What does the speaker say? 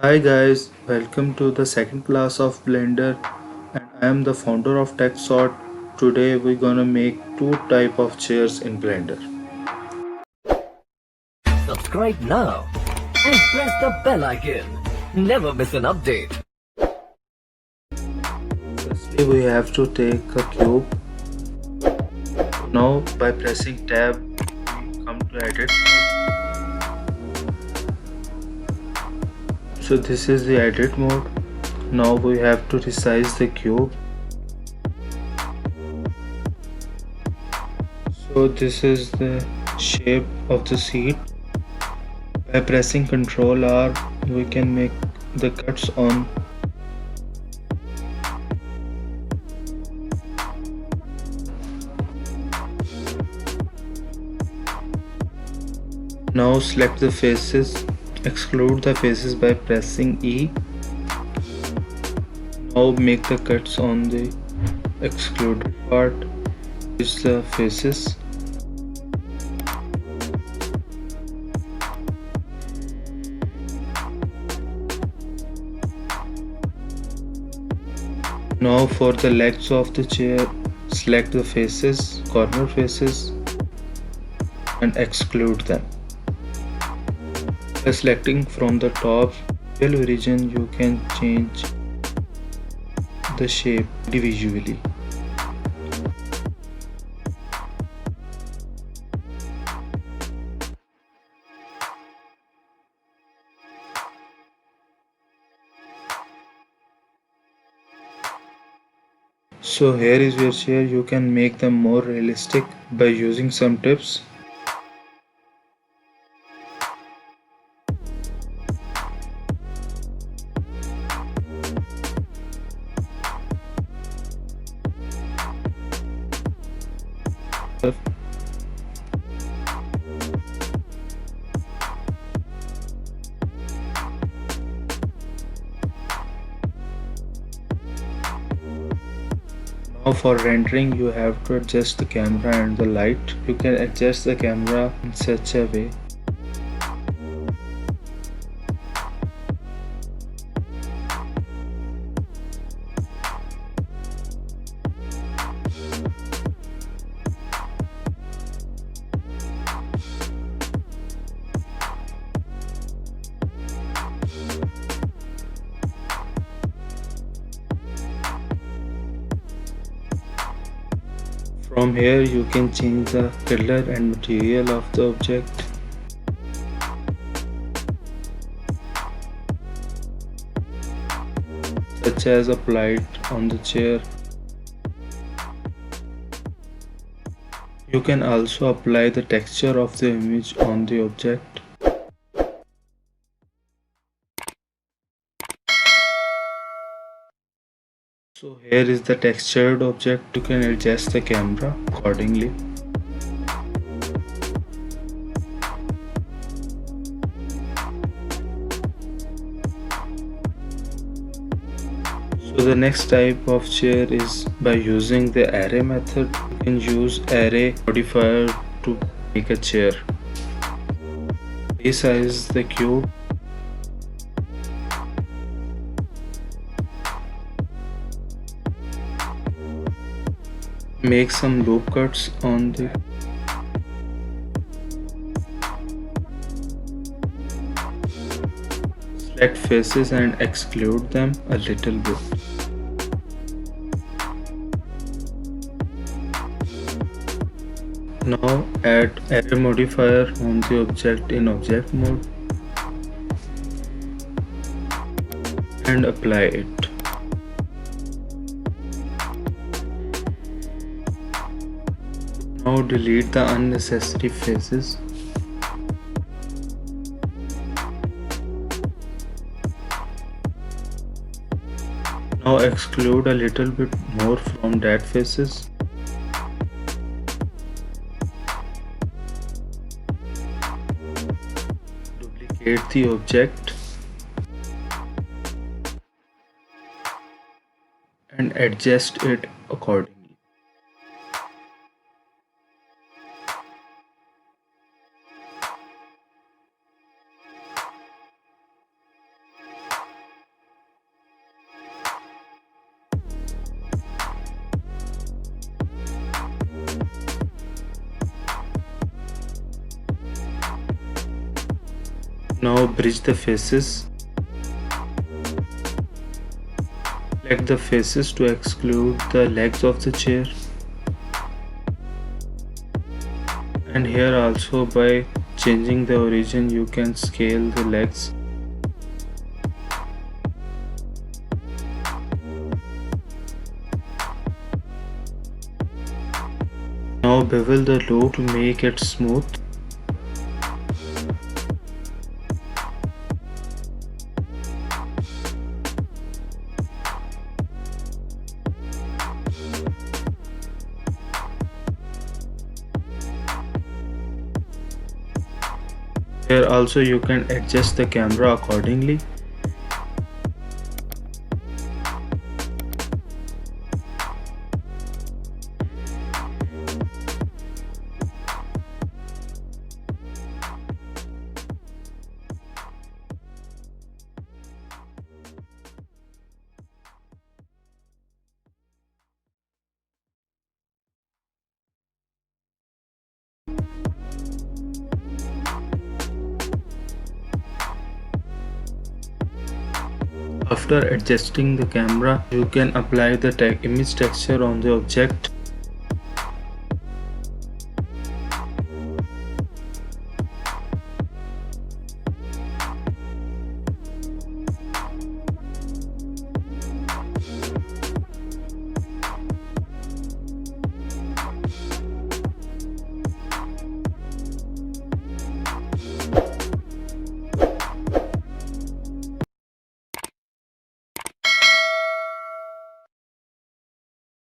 Hi guys, welcome to the second class of Blender and I am the founder of Techsort. Today we're gonna make two type of chairs in Blender. Subscribe now and press the bell icon. Never miss an update. Firstly we have to take a cube. Now by pressing tab we come to edit. So this is the edit mode. Now we have to resize the cube. So this is the shape of the seat. By pressing Ctrl R we can make the cuts on. Now select the faces, exclude the faces by pressing E. Now make the cuts on the excluded part, which the faces. Now for the legs of the chair, select the faces, corner faces and exclude them. By selecting from the top bevel region, you can change the shape individually. So here is your chair. You can make them more realistic by using some tips. Now for rendering you have to adjust the camera and the light. You can adjust the camera in such a way. From here you can change the color and material of the object. Such as applied on the chair. You can also apply the texture of the image on the object. So here is the textured object. You can adjust the camera accordingly. So the next type of chair is by using the array method. You can use array modifier to make a chair. Resize the cube. Make some loop cuts on the select faces and exclude them a little bit. Now add array modifier on the object in object mode and apply it. Now delete the unnecessary faces. Now exclude a little bit more from that faces. Duplicate the object and adjust it accordingly. Now bridge the faces. Select the faces to exclude the legs of the chair. And here also, by changing the origin, you can scale the legs. Now bevel the loop to make it smooth. Here also you can adjust the camera accordingly. After adjusting the camera, you can apply the image texture on the object.